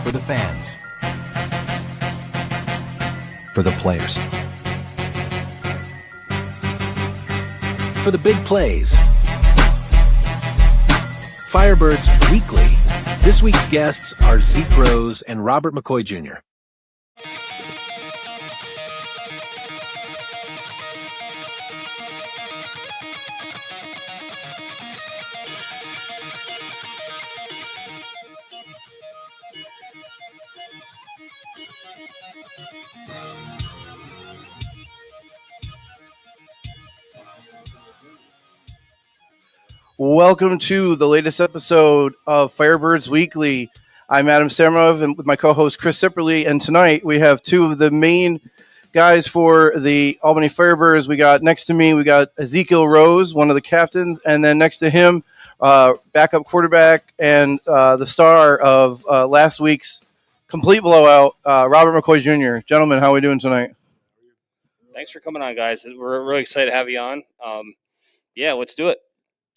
For the fans. For the players. For the big plays. Firebirds Weekly. This week's guests are Zeke Rose and Robert McCoy Jr. Welcome to the latest episode of Firebirds Weekly. I'm Adam Samarov and with my co-host Chris Sipperly, and tonight we have two of the main guys for the Albany Firebirds. We got next to me, we got Ezekiel Rose, one of the captains, and then next to him, backup quarterback and the star of last week's complete blowout, Robert McCoy Jr. Gentlemen, how are we doing tonight? Thanks for coming on, guys. We're really excited to have you on. Let's do it.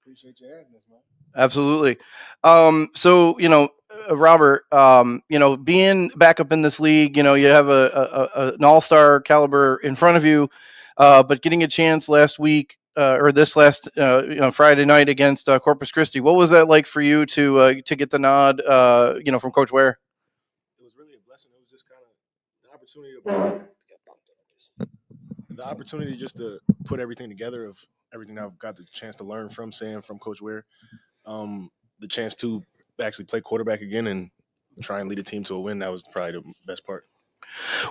Appreciate you having us, man. Absolutely. Robert, being back up in this league, you have an all-star caliber in front of you, but getting a chance last week or this last Friday night against Corpus Christi, what was that like for you to get the nod, from Coach Ware? It was really a blessing. It was just kind of the opportunity just to put everything together of everything I've got the chance to learn from Coach Ware, the chance to actually play quarterback again and try and lead a team to a win. That was probably the best part.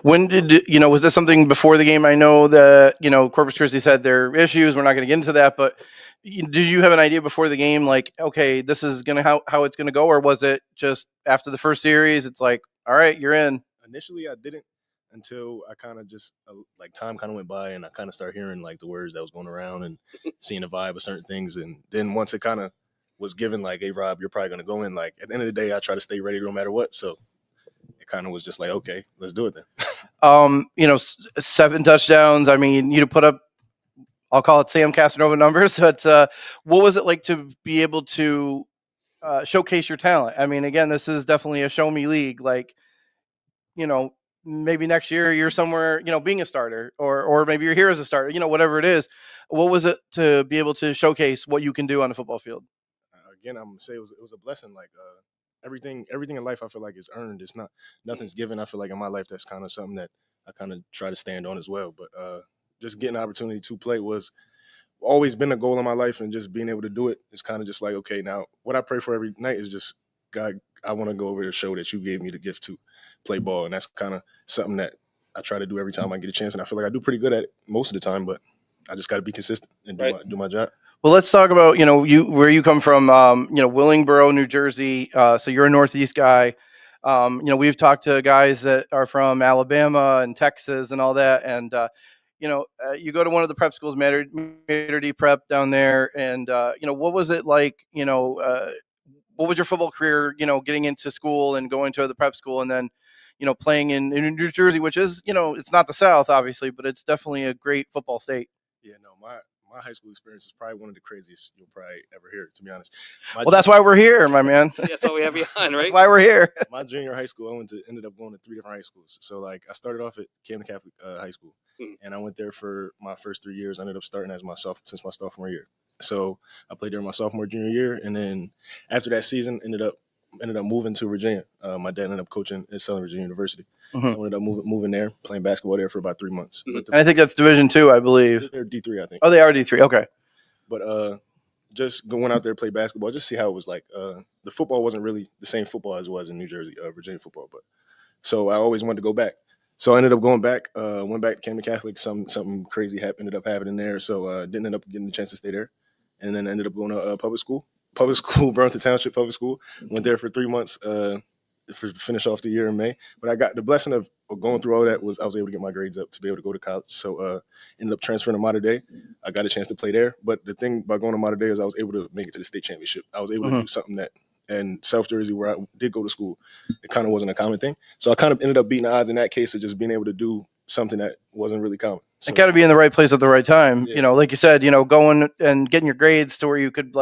When did, was this something before the game? I know that, Corpus Christi's had their issues. We're not going to get into that, but did you have an idea before the game, like, okay, this is going to how it's going to go? Or was it just after the first series, it's like, all right, you're in? Initially, I didn't until I kind of just time kind of went by and I kind of started hearing like the words that was going around and seeing the vibe of certain things. And then once it kind of was given like, hey, Rob, you're probably going to go in. Like at the end of the day, I try to stay ready no matter what. So it kind of was just like, okay, let's do it then. 7 touchdowns. I mean, you put up, I'll call it Sam Casanova numbers, but what was it like to be able to showcase your talent? I mean, again, this is definitely a show me league. Like, maybe next year you're somewhere, being a starter or maybe you're here as a starter, whatever it is. What was it to be able to showcase what you can do on the football field? Again, I'm going to say it was a blessing. Like everything in life I feel like is earned. It's not, nothing's given. I feel like in my life that's kind of something that I kind of try to stand on as well. But just getting the opportunity to play was always been a goal in my life, and just being able to do it is kind of just like, okay, now what I pray for every night is just, God, I want to go over to show that you gave me the gift to play ball. And that's kind of something that I try to do every time I get a chance. And I feel like I do pretty good at it most of the time, but I just got to be consistent and do my job. Well, let's talk about, where you come from, Willingboro, New Jersey. So you're a Northeast guy. We've talked to guys that are from Alabama and Texas and all that. And, you go to one of the prep schools, Mater D Prep down there. And, what was it like, what was your football career, getting into school and going to the prep school and then, playing in New Jersey, which is, it's not the South, obviously, but it's definitely a great football state. Yeah, no, my high school experience is probably one of the craziest you'll probably ever hear, to be honest. That's why we're here, my man. That's why we have you on, right? That's why we're here. My junior high school, I ended up going to 3 different high schools. So, like, I started off at Camden Catholic High School, and I went there for my first 3 years. I ended up starting since my sophomore year. So I played there my sophomore, junior year, and then after that season, ended up moving to Virginia. My dad ended up coaching at Southern Virginia University. So I ended up moving there, playing basketball there for about 3 months. And I think that's Division II, I believe. They're D3, I think. Oh, they are D3. Okay. But just going out there to play basketball, just see how it was like. The football wasn't really the same football as it was in New Jersey, Virginia football. But so I always wanted to go back. So I ended up going back. Went back to Camden Catholic. Something crazy ended up happening there. So didn't end up getting the chance to stay there. And then ended up going to public school, Burlington Township Public School. Went there for 3 months to finish off the year in May. But I got the blessing of going through all that was I was able to get my grades up to be able to go to college. So ended up transferring to Mater Dei. I got a chance to play there. But the thing about going to Mater Dei is I was able to make it to the state championship. I was able to do something that, in South Jersey where I did go to school, it kind of wasn't a common thing. So I kind of ended up beating the odds in that case of just being able to do something that wasn't really common. So, it got to be in the right place at the right time. Yeah. Like you said, going and getting your grades to where you could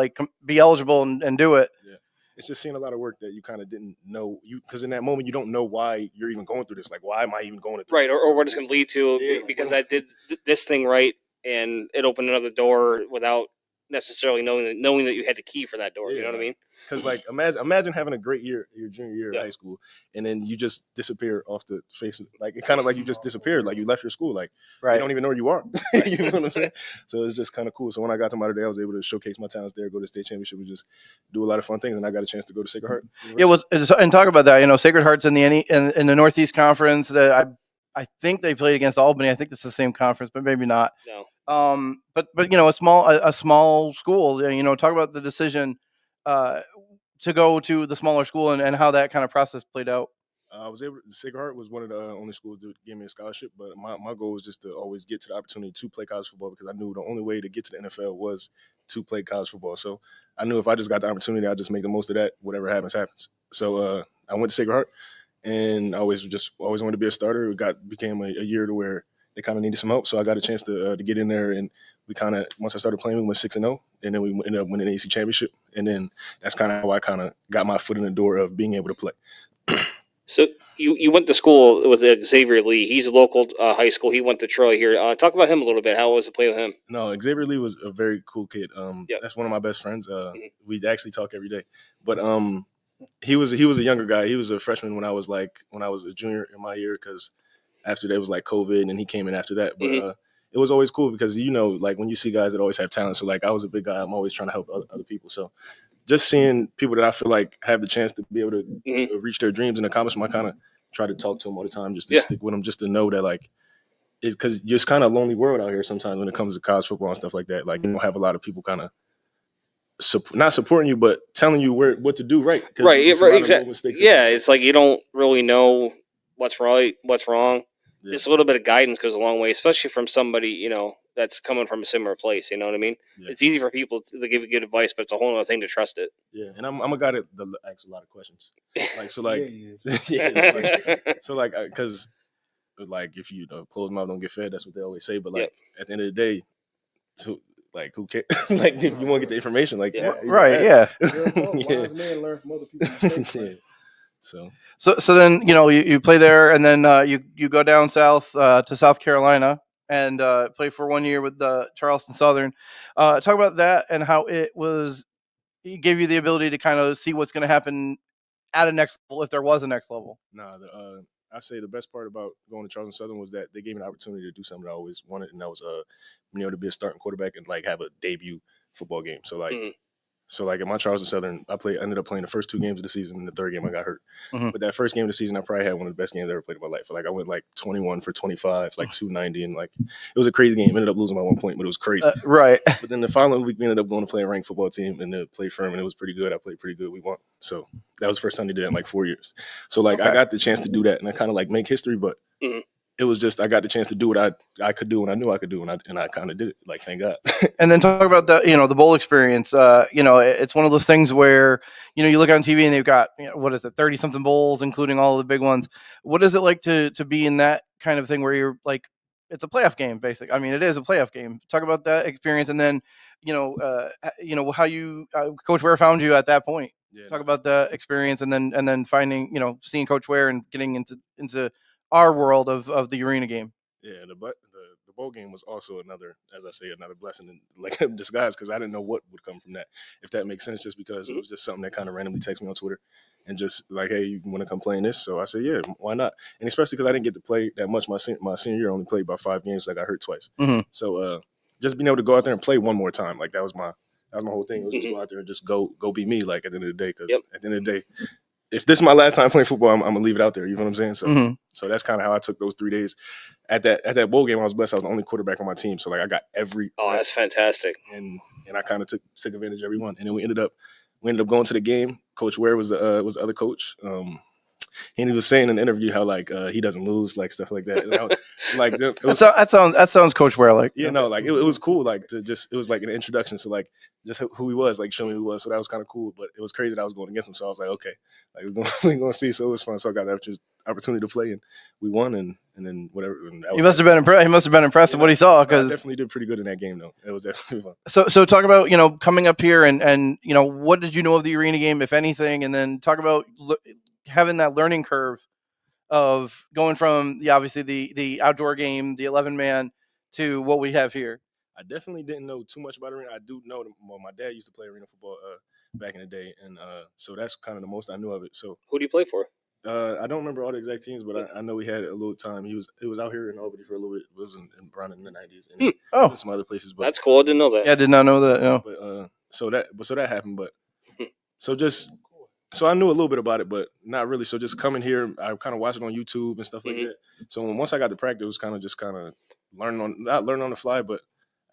be eligible and do it. Yeah. it's just seeing a lot of work that you kind of didn't know because in that moment you don't know why you're even going through this. Like, why am I even going through Right, or what it's going to lead to Yeah, because I did this thing right, and it opened another door without necessarily knowing that you had the key for that door. You know what I mean? Because like imagine having a great year your junior year Yeah. of high school, and then you just disappear off the face of like it kind of like you just disappeared, like you left your school, like Right. you don't even know where you are. You know what I'm saying? So it's just kind of cool. So when I got to Mater Dei, I was able to showcase my talents there, go to state championship, and just do a lot of fun things. And I got a chance to go to Sacred Heart. Yeah, well, and talk about that. You know, Sacred Heart's in the Northeast Conference. I think they played against Albany. I think it's the same conference, but maybe not. No. But you know, a small school. You know, talk about the decision to go to the smaller school and how that kind of process played out. I was able. Sacred Heart was one of the only schools that gave me a scholarship, but my goal was just to always get to the opportunity to play college football because I knew the only way to get to the NFL was to play college football. So I knew if I just got the opportunity, I'd just make the most of that. Whatever happens, happens. So I went to Sacred Heart, and I always wanted to be a starter. It became a year to where they kind of needed some help, so I got a chance to get in there, and we kind of once I started playing, we went 6-0, and then we ended up winning the AC championship, and then that's kind of how I kind of got my foot in the door of being able to play. So you went to school with Xavier Lee. He's a local high school. He went to Troy here. Talk about him a little bit. How was it to play with him? No, Xavier Lee was a very cool kid. Yep. That's one of my best friends. We actually talk every day. But he was a younger guy. He was a freshman when I was a junior in my year because after that was like COVID and he came in after that. But it was always cool because like when you see guys that always have talent. So like I was a big guy. I'm always trying to help other people. So just seeing people that I feel like have the chance to be able to reach their dreams and accomplish them, I kind of try to talk to them all the time just to stick with them, just to know that like it's because it's kind of a lonely world out here sometimes when it comes to college football and stuff like that. Like you don't have a lot of people kind of not supporting you, but telling you what to do right. Right, exactly. Yeah, it's like you don't really know what's right, what's wrong. Yeah. Just a little bit of guidance goes a long way, especially from somebody that's coming from a similar place. You know what I mean? Yeah. It's easy for people to give good advice, but it's a whole other thing to trust it. Yeah, and I'm a guy that asks a lot of questions. Like so, like because like if you closed mouth don't get fed, that's what they always say. But like at the end of the day, like who cares? Like if you want to get the information, like right, yeah. Wise men learn from other people's mistakes. Right? So then you play there, and then you go down south to South Carolina and play for 1 year with Charleston Southern. Talk about that and how it gave you the ability to kind of see what's going to happen at a next level if there was a next level. I say the best part about going to Charleston Southern was that they gave me an opportunity to do something I always wanted, and that was to be a starting quarterback and like have a debut football game. So like. So, like, at my Charleston Southern, I ended up playing the first 2 games of the season, and the third game I got hurt. But that first game of the season, I probably had one of the best games I ever played in my life. Like, I went, like, 21 for 25, like, 290, and, like, it was a crazy game. Ended up losing by 1 point, but it was crazy. Right. But then the following week, we ended up going to play a ranked football team and to play Furman. It was pretty good. I played pretty good. We won. So, that was the first time they did that in, like, 4 years. So, like, I got the chance to do that, and I kind of, like, make history, but it was just I got the chance to do what I could do and I knew I could do, and I kind of did it. Like, thank God. And then talk about the bowl experience. It's one of those things where you look on TV and they've got 30 something bowls, including all of the big ones. What is it like to be in that kind of thing where you're like, it's a playoff game, basically? I mean, it is a playoff game. Talk about that experience, and then how you Coach Ware found you at that point. Yeah, talk about the experience, and then finding seeing Coach Ware and getting into our world of the arena game. Yeah, the bowl game was also another blessing in disguise because I didn't know what would come from that, if that makes sense, just because it was just something that kind of randomly texted me on Twitter and just like, hey, you want to come play in this? So I said, yeah, why not? And especially because I didn't get to play that much my senior year. I only played about 5 games. I got hurt twice. So just being able to go out there and play one more time, like that was my whole thing. It was just go out there and just go be me, like at the end of the day, because at the end of the day, if this is my last time playing football, I'm gonna leave it out there. You know what I'm saying? So that's kind of how I took those 3 days. At that bowl game, I was blessed. I was the only quarterback on my team, so like I got every. Oh, that's fantastic. And I kind of took advantage of every one. And then we ended up going to the game. Coach Ware was the other coach. And he was saying in the interview how like he doesn't lose, like stuff like that. That sounds Coach Ware like. Yeah, no, like it was cool. Like it was like an introduction to like just who he was, like show me who he was. So that was kind of cool. But it was crazy that I was going against him. So I was like, okay, like we're going to see. So it was fun. So I got the opportunity to play, and we won, and then whatever. And he must have been impressed. He must have been impressed with what he saw, I because definitely did pretty good in that game, though. It was definitely fun. So talk about, coming up here and what did you know of the arena game, if anything, and then talk about having that learning curve of going from obviously the outdoor game, the 11-man, to what we have here. I definitely didn't know too much about arena. I do know my dad used to play arena football back in the day, and so that's kind of the most I knew of it. So who do you play for? I don't remember all the exact teams, but I know we had a little time. He was out here in Albany for a little bit. It was around in the 90s, and some other places. But that's cool. I didn't know that. Yeah, I did not know that. No. But so that happened. But so I knew a little bit about it, but not really. So just coming here, I kind of watched it on YouTube and stuff like that. So once I got to practice, it was kind of not learning on the fly, but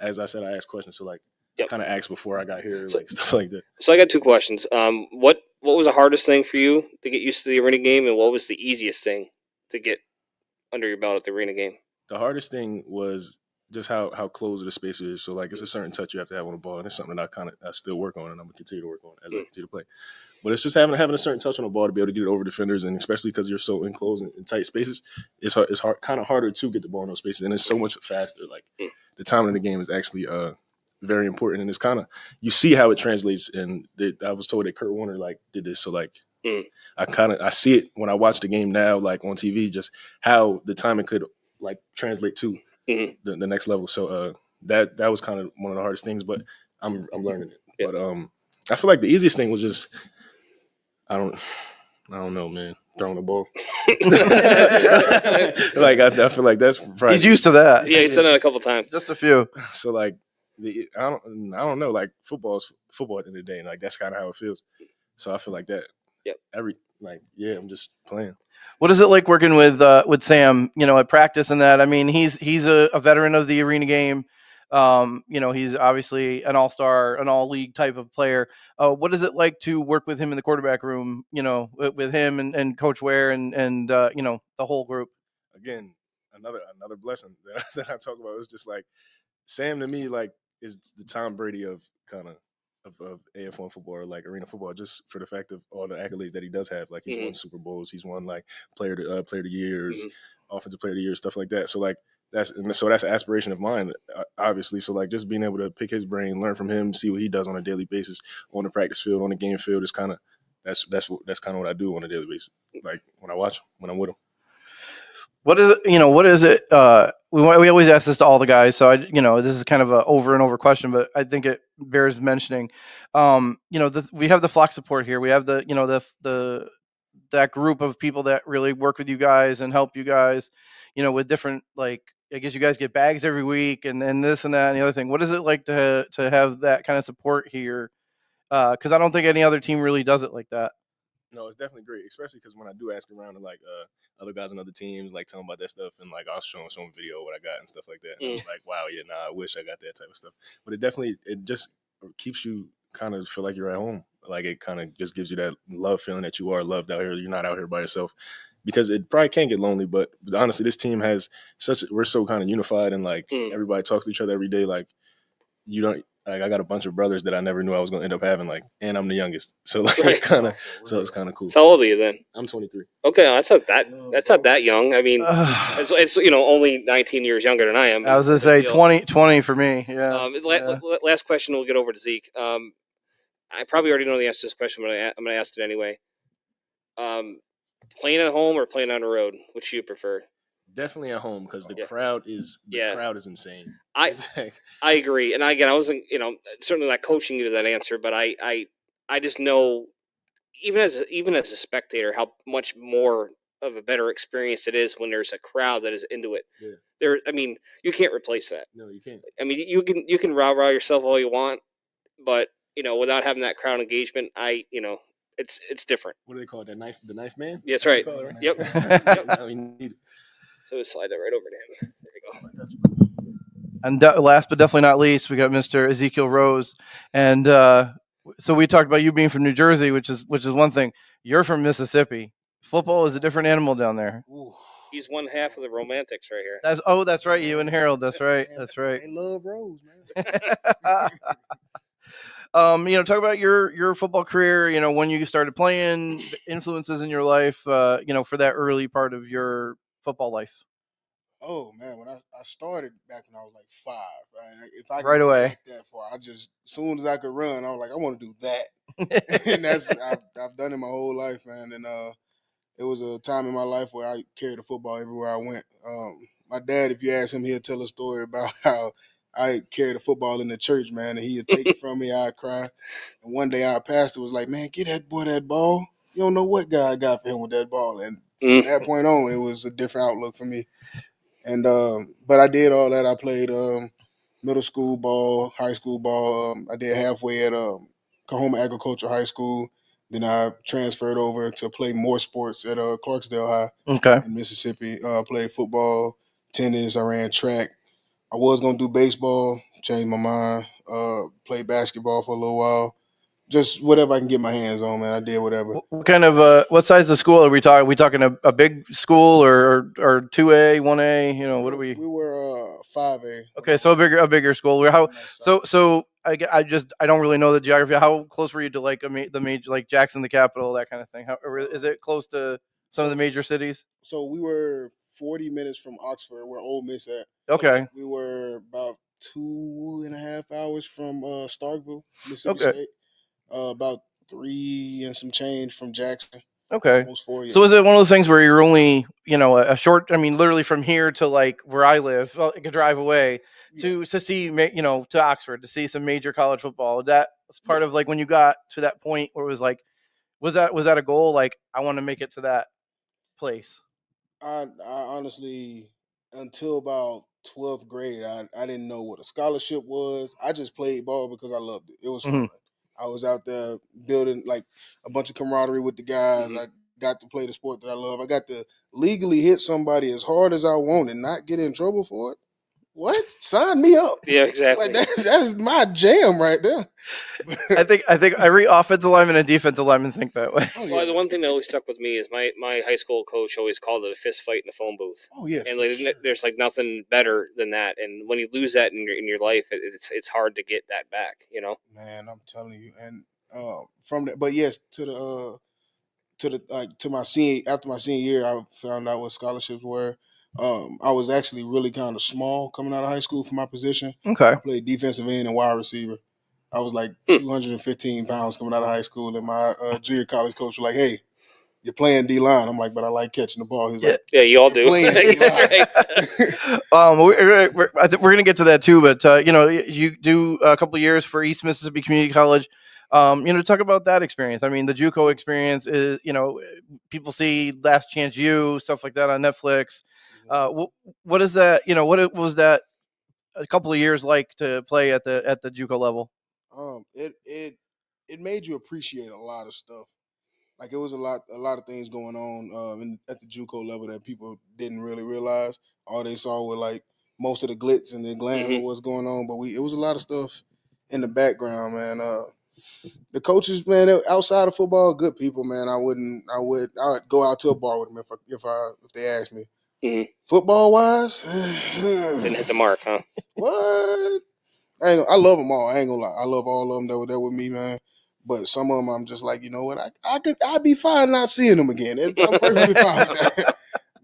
as I said, I asked questions. So I kind of asked before I got here, stuff like that. So I got two questions. What was the hardest thing for you to get used to the arena game, and what was the easiest thing to get under your belt at the arena game? The hardest thing was just how closed the space is. So it's a certain touch you have to have on the ball, and it's something that I still work on, and I'm gonna continue to work on as I continue to play. But it's just having a certain touch on the ball to be able to get it over defenders, and especially because you're so enclosed in tight spaces, it's kind of harder to get the ball in those spaces, and it's so much faster. The timing of the game is actually very important, and it's kind of, you see how it translates. And I was told that Kurt Warner did this, so I see it when I watch the game now, on TV, just how the timing could translate to the next level. So that was kind of one of the hardest things, but I'm learning it. Yeah. But I feel like the easiest thing was just I don't know, man. Throwing the ball. I feel like that's probably, he's used to that. Yeah, he's done it a couple times. Just a few. So I don't know. Football's football at the end of the day, and that's kind of how it feels. So I feel like that. Yep. I'm just playing. What is it like working with Sam? At practice and that. I mean, he's a veteran of the arena game. He's obviously an all-star, an all-league type of player. What is it like to work with him in the quarterback room, with him and Coach Ware and the whole group? Again, another blessing that I talk about. It's just Sam to me, is the Tom Brady of kind of AF1 football, or arena football, just for the fact of all the accolades that he does have. He's won Super Bowls, he's won player of the years, offensive player of the year, stuff like that. So that's an aspiration of mine, obviously. So just being able to pick his brain, learn from him, see what he does on a daily basis on the practice field, on the game field, is kind of that's kind of what I do on a daily basis. When I watch him, when I'm with him. What is it? What is it? We always ask this to all the guys, so this is kind of a over and over question, but I think it bears mentioning. We have the flock support here. We have that group of people that really work with you guys and help you guys. With different I guess you guys get bags every week and this and that and the other thing. What is it like to have that kind of support here? Because I don't think any other team really does it like that. No, it's definitely great, especially because when I do ask around to other guys on other teams, tell them about that stuff, and I'll show them video what I got and stuff like that. And I'm wow, yeah, I wish I got that type of stuff. But it just keeps you kind of feel like you're at home. It kind of just gives you that love feeling that you are loved out here. You're not out here by yourself, because it probably can get lonely. But honestly, this team has we're so kind of unified, and everybody talks to each other every day. You don't. I got a bunch of brothers that I never knew I was going to end up having, and I'm the youngest. So it's kind of cool. So how old are you then? I'm 23. Okay, that's not that young. I mean, it's only 19 years younger than I am. I was going to say 20 for me. Yeah. Last question, we'll get over to Zeke. I probably already know the answer to this question, but I'm going to ask it anyway. Playing at home or playing on the road? Which do you prefer? Definitely at home, because the crowd is insane. I agree, and again, I wasn't certainly not coaching you to that answer, but I just know even as a spectator how much more of a better experience it is when there's a crowd that is into it. Yeah. You can't replace that. No, you can't. I mean, you can rah yourself all you want, but without having that crowd engagement, it's different. What do they call it? The knife man? Yeah, that's right. Right? Yep. Yep. So we slide that right over to him. There you go. And last but definitely not least, we got Mr. Ezekiel Rose. And so we talked about you being from New Jersey, which is one thing. You're from Mississippi. Football is a different animal down there. Ooh. He's one half of the Romantics right here. That's right. You and Harold. That's right. That's right. They love Rose, man. Talk about your football career. When you started playing, influences in your life. For that early part of your football life. Oh man, when I started back when I was like 5, right? If I can Right go away. back that far, I just as soon as I could run, I was like, I want to do that, and that's I've done it my whole life, man. And it was a time in my life where I carried the football everywhere I went. My dad, if you ask him, he'll tell a story about how I carried the football in the church, man, and he'd take it from me, I'd cry. And one day our pastor was like, man, get that boy that ball. You don't know what God got for him with that ball. And from that point on, it was a different outlook for me. And but I did all that. I played middle school ball, high school ball. I did halfway at Kahoma Agricultural High School. Then I transferred over to play more sports at Clarksdale High in Mississippi. Played football, tennis. I ran track. I was gonna do baseball. Changed my mind. Played basketball for a little while. Just whatever I can get my hands on, man. I did whatever. What kind of what size of school are we talking? Are we talking a big school or 2A, 1A? What are we? We were 5A. Okay, so a bigger school. How so? I don't really know the geography. How close were you to like the major, like Jackson, the capital, that kind of thing? How or is it close to some of the major cities? So we were 40 minutes from Oxford, where Ole Miss at. Okay. We were about 2.5 hours from Starkville, Mississippi State. About 3 and some change from Jackson. Okay. Almost 4 years. So is it one of those things where you're only, a short, literally from here to like where I live, I could drive away to see, to Oxford to see some major college football. That was part of like when you got to that point where it was like, was that a goal? Like, I want to make it to that place. I honestly, until about 12th grade, I didn't know what a scholarship was. I just played ball because I loved it. It was fun. I was out there building like a bunch of camaraderie with the guys. I got to play the sport that I love. I got to legally hit somebody as hard as I want and not get in trouble for it. What? Sign me up. Yeah, exactly. Like that's my jam right there. I think every offensive lineman and defensive lineman think that way. Oh, yeah. Well, the one thing that always stuck with me is my high school coach always called it a fist fight in the phone booth. Oh yes, and like, there's like nothing better than that. And when you lose that in your life, it's hard to get that back. Man, I'm telling you. And from that, but yes, to my senior after my senior year, I found out what scholarships were. I was actually really kind of small coming out of high school for my position. Okay. I played defensive end and wide receiver. I was like 215 pounds coming out of high school, and my junior college coach was like, "Hey, you're playing D-line." I'm like, "But I like catching the ball." He's like, "Yeah, you all do." That's right. I think we're gonna get to that too, but you do a couple of years for East Mississippi Community College. Talk about that experience. The JUCO experience is, people see Last Chance U, stuff like that on Netflix. What is that? What was that a couple of years like to play at the JUCO level? It made you appreciate a lot of stuff. Like it was a lot of things going on at the JUCO level that people didn't really realize. All they saw were like most of the glitz and the glam of what's going on, but it was a lot of stuff in the background, man. The coaches, man, outside of football, good people, man. I would go out to a bar with them if they asked me. Football wise, didn't hit the mark, huh? What? I love them all. I ain't gonna lie. I love all of them that were there with me, man. But some of them, I'm just like, you know what? I'd be fine not seeing them again. I'm perfectly fine with that.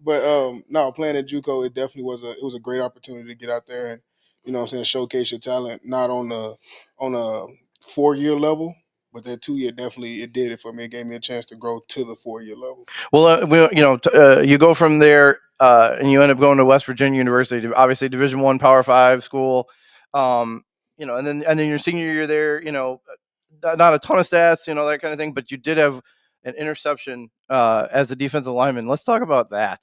But no, playing at JUCO, it definitely was a great opportunity to get out there and showcase your talent, not on a 4-year level. But that 2-year definitely it did it for me. It gave me a chance to grow to the 4-year level. Well, you go from there and you end up going to West Virginia University, obviously Division I, Power 5 school. And then your senior year there, not a ton of stats, that kind of thing, but you did have an interception as a defensive lineman. Let's talk about that.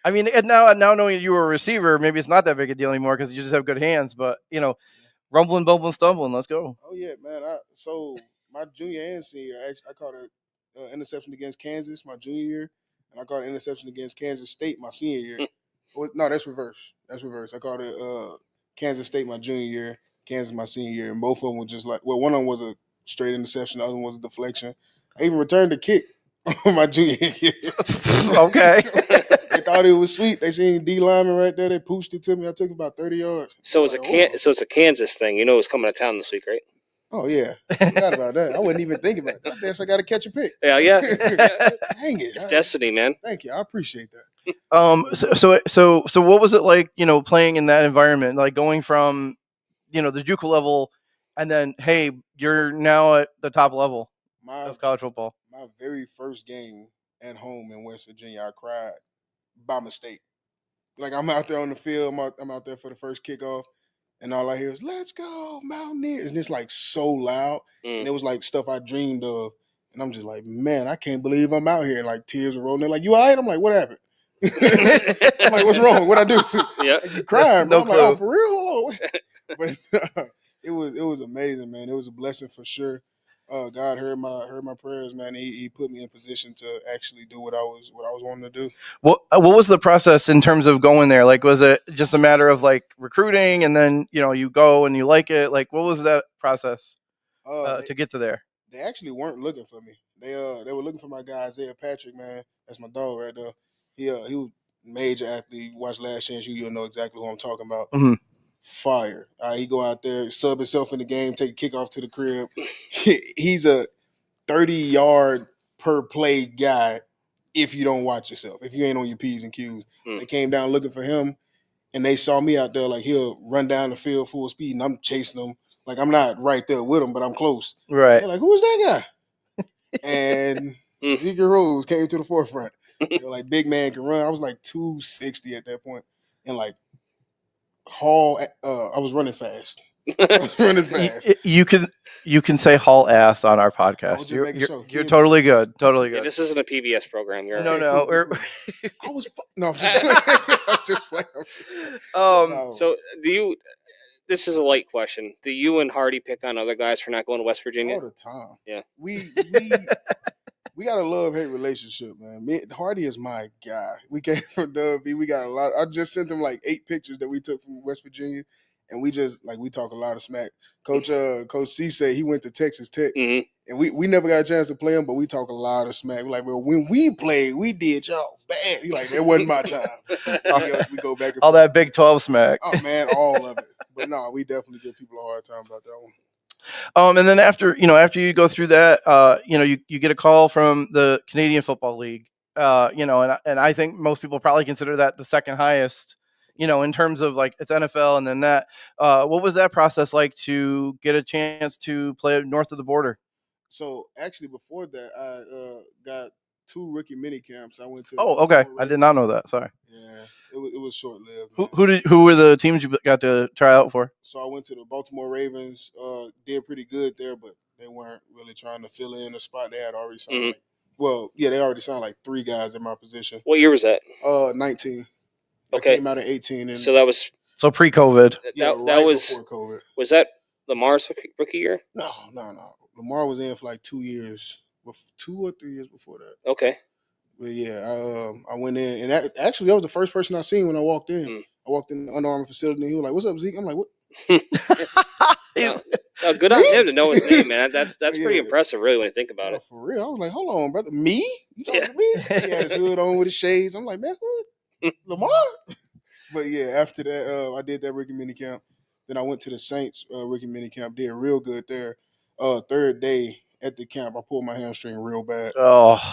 And now knowing you were a receiver, maybe it's not that big a deal anymore because you just have good hands. But rumbling, bumbling, stumbling. Let's go. Oh yeah, man. So my junior and senior, I caught an interception against Kansas my junior year, and I caught an interception against Kansas State my senior year. No, that's reverse. I caught it Kansas State my junior year, Kansas my senior year, and both of them were just like, one of them was a straight interception, the other one was a deflection. I even returned the kick on my junior year. Okay. They thought it was sweet. They seen D lineman right there. They pushed it to me. I took about 30 yards. So it's a Kansas thing. It's coming to town this week, right? Oh yeah, I forgot about that. I wasn't even thinking about it. I guess I got to catch a pick. Yeah. Dang it! It's destiny, man. Thank you. I appreciate that. So what was it like, playing in that environment, like going from, the JUCO level, and then, hey, you're now at the top level of college football? My very first game at home in West Virginia, I cried by mistake. Like I'm out there on the field, I'm out there for the first kickoff, and all I hear is "Let's go Mountaineers," and it's like so loud, and it was like stuff I dreamed of, and I'm just like, man, I can't believe I'm out here. And like tears are rolling. They're like, "You all right?" I'm like, "What happened?" I'm like, "What's wrong? What I do?" Yeah, like, you crying? No I'm like, clue. "Oh, for real?" Hold on. But it was amazing, man. It was a blessing for sure. God heard my prayers, man. He put me in position to actually do what I was wanting to do. What was the process in terms of going there? Like, was it just a matter of like recruiting, and then you go and you like it? Like, what was that process to get to there? They actually weren't looking for me. They were looking for my guy Isaiah Patrick, man. That's my dog right there. He was major athlete. Watch Last Chance U, you'll know exactly who I'm talking about. Mm-hmm. Fire. He go out there, sub himself in the game, take a kickoff to the crib. He's a 30-yard per play guy if you don't watch yourself, if you ain't on your P's and Q's. They came down looking for him, and they saw me out there. Like, he'll run down the field full speed, and I'm chasing him. Like, I'm not right there with him, but I'm close. Right. They're like, who is that guy? And Zeke Rose came to the forefront. They were like, big man can run. I was like 260 at that point, and like I was running fast. You can say haul ass on our podcast. You're totally good. Totally good. Yeah, this isn't a PBS program. You're no. I was no. I'm just playing. So do you? This is a light question. Do you and Hardy pick on other guys for not going to West Virginia? All the time. Yeah. We got a love-hate relationship, man. Hardy is my guy. We came from WV. We got a lot. I just sent him like 8 pictures that we took from West Virginia, and we just we talk a lot of smack. Coach C said he went to Texas Tech, and we never got a chance to play him, but we talk a lot of smack. We're like, well, when we played, we did y'all bad. He like, that wasn't my time. We go back and all that Big 12 smack. Oh man, all of it. But no, we definitely give people a hard time about that one. And then after you go through that, you get a call from the Canadian Football League, and I think most people probably consider that the second highest, in terms of like it's NFL and then that. What was that process like to get a chance to play north of the border? So actually, before that, I got 2 rookie mini camps. I went to. Oh, okay. I did not know that. Sorry. Yeah, it was short lived. Who were the teams you got to try out for? So I went to the Baltimore Ravens. Did pretty good there, but they weren't really trying to fill in a spot. They had already signed. They already signed like 3 guys in my position. What year was that? 19. Okay. I came out in 18, and so that was pre-COVID. Yeah, that was before COVID. Was that Lamar's rookie year? No. Lamar was in for like 2 years, 2 or 3 years before that. Okay. But yeah, I went in, and that was the first person I seen when I walked in. I walked in the Under Armour facility, and he was like, "What's up, Zeke?" I'm like, "What?" Good on him to know his name, man. That's pretty impressive, really, when you think about it. For real, I was like, "Hold on, brother, me? You talking to me?" He had his hood on with his shades. I'm like, "Man, who? Lamar?" But yeah, after that, I did that rookie mini camp. Then I went to the Saints rookie mini camp. Did real good there. 3rd day at the camp, I pulled my hamstring real bad.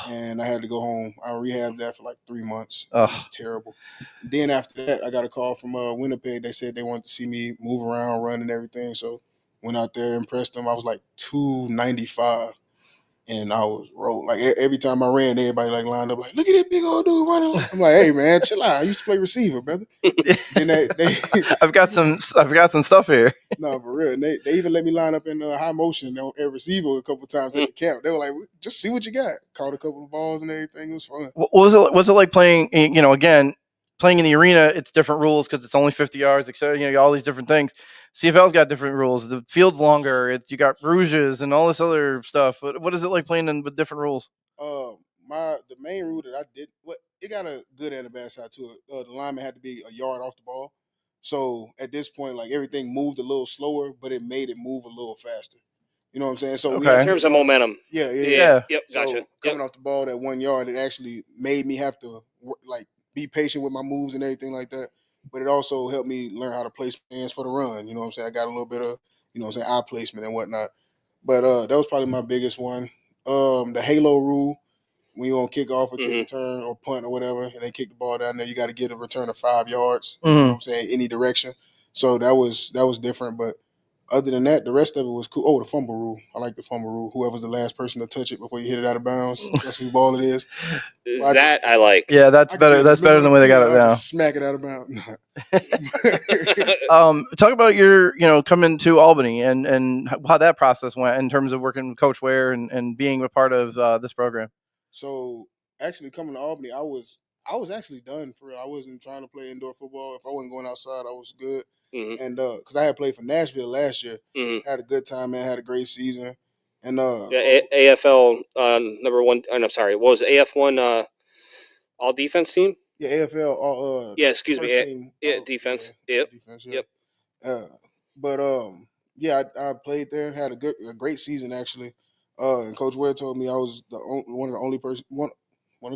And I had to go home. I rehabbed that for like 3 months. It was terrible. Then after that, I got a call from Winnipeg. They said they wanted to see me move around, run and everything. So went out there, impressed them. I was like 295. And I was rolled. Like every time I ran, everybody like lined up like, look at that big old dude running. I'm like, hey man, chill out. I used to play receiver, brother. Then they I've got some stuff here. No, for real. And they even let me line up in high motion at receiver a couple of times at the camp. They were like, just see what you got. Caught a couple of balls and everything. It was fun. What was it like playing? Again, playing in the arena, it's different rules because it's only 50 yards, etc. All these different things. CFL's got different rules. The field's longer. You got rouges and all this other stuff. What is it like playing with different rules? The main rule that I did, it got a good and a bad side to it. The lineman had to be a yard off the ball. So at this point, like everything moved a little slower, but it made it move a little faster. You know what I'm saying? So in terms of momentum. Yeah. Yep, so gotcha. Coming off the ball that 1 yard, it actually made me have to be patient with my moves and everything like that. But it also helped me learn how to place hands for the run. You know what I'm saying? I got a little bit of, eye placement and whatnot. But that was probably my biggest one. The halo rule, when you on kick off or kick return or punt or whatever, and they kick the ball down there, you got to get a return of 5 yards. You know what I'm saying? Any direction. So that was different. But other than that, the rest of it was cool. Oh, the fumble rule. I like the fumble rule. Whoever's the last person to touch it before you hit it out of bounds, that's whose ball it is. That I like. Yeah, that's better. That's better than the way they got it now. Smack it out of bounds. Talk about your, coming to Albany and how that process went in terms of working with Coach Ware and being a part of this program. So actually coming to Albany, I was actually done for real. I wasn't trying to play indoor football. If I wasn't going outside, I was good. And because I had played for Nashville last year, had a good time, man. Had a great season. And AFL number one. I'm sorry. What was AF1 all defense team? Yeah, AFL. Excuse me. Team, defense. Defense. Yeah. Yep. I played there. Had a great season actually. And Coach Ware told me I was one of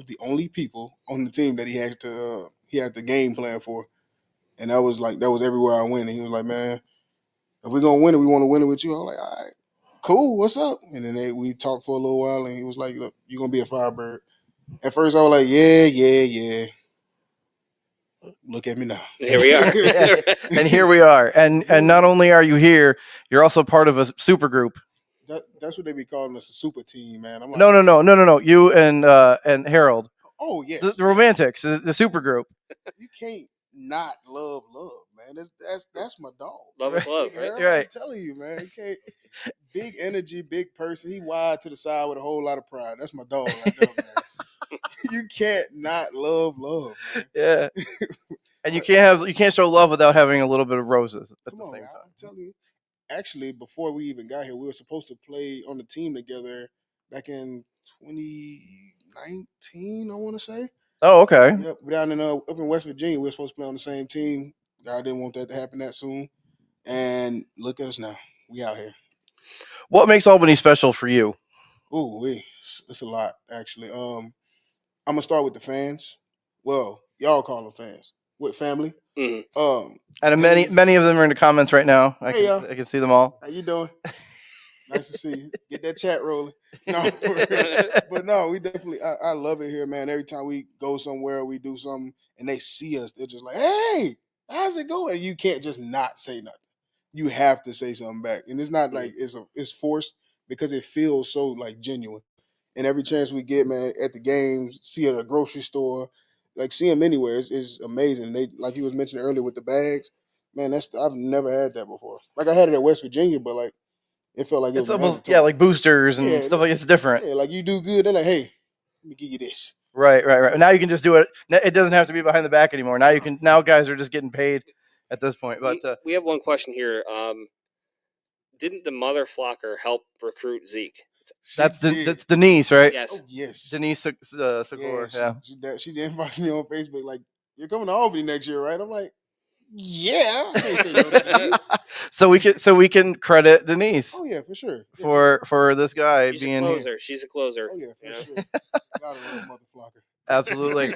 the only people on the team that he had the game plan for. And that was everywhere I went. And he was like, man, if we're going to win it, we want to win it with you. I was like, all right, cool, what's up? And then we talked for a little while, and he was like, look, you're going to be a Firebird. At first, I was like, yeah. Look at me now. Here we are. And here we are. And not only are you here, you're also part of a super group. That's what they be calling us, a super team, man. I'm like, no. You and Harold. Oh, yes. The Romantics, the super group. You can't not love, man. That's my dog. Love is love, right? I'm telling you, man. You can't. Big energy, big person. He wide to the side with a whole lot of pride. That's my dog right there, man. You can't not love, man. Yeah. And you can't show love without having a little bit of roses at the same time. I'm telling you. Actually, before we even got here, we were supposed to play on the team together back in 2019, I want to say. Oh, okay. Yep, down in up in West Virginia, we were supposed to play on the same team. God didn't want that to happen that soon. And look at us now. We out here. What makes Albany special for you? Ooh, it's a lot, actually. I'm gonna start with the fans. Well, y'all call them fans. With family. And many of them are in the comments right now. I can see them all. How you doing? Nice to see you. Get that chat rolling. No, but no, we definitely. I love it here, man. Every time we go somewhere, we do something, and they see us, they're just like, "Hey, how's it going?" And you can't just not say nothing. You have to say something back, and it's not like it's forced because it feels so like genuine. And every chance we get, man, at the games, see at a grocery store, like see them anywhere, is amazing. They, like you was mentioning earlier with the bags, man. I've never had that before. Like I had it at West Virginia, but like. It felt like it's almost like boosters and stuff like it's different. Yeah, like you do good, they're like, hey, let me give you this. Right. Now you can just do it. It doesn't have to be behind the back anymore. Now guys are just getting paid at this point. But we have one question here. Didn't the mother flocker help recruit Zeke? That's Denise, right? Yes. Oh, yes. Denise Segura. Yeah. She inboxed me on Facebook like, you're coming to Albany next year, right? I'm like, yeah. So we can credit Denise. Oh yeah, for sure. For this guy She's being a closer. Here. She's a closer. Oh yeah, for sure. Gotta love mother flocker. Absolutely.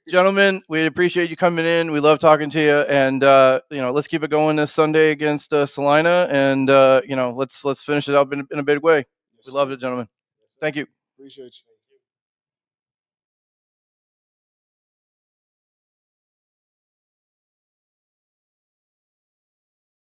Gentlemen, we appreciate you coming in. We love talking to you, and let's keep it going this Sunday against Salina, and let's finish it up in a big way. Yes, we loved it, gentlemen. Yes, thank you. Appreciate you.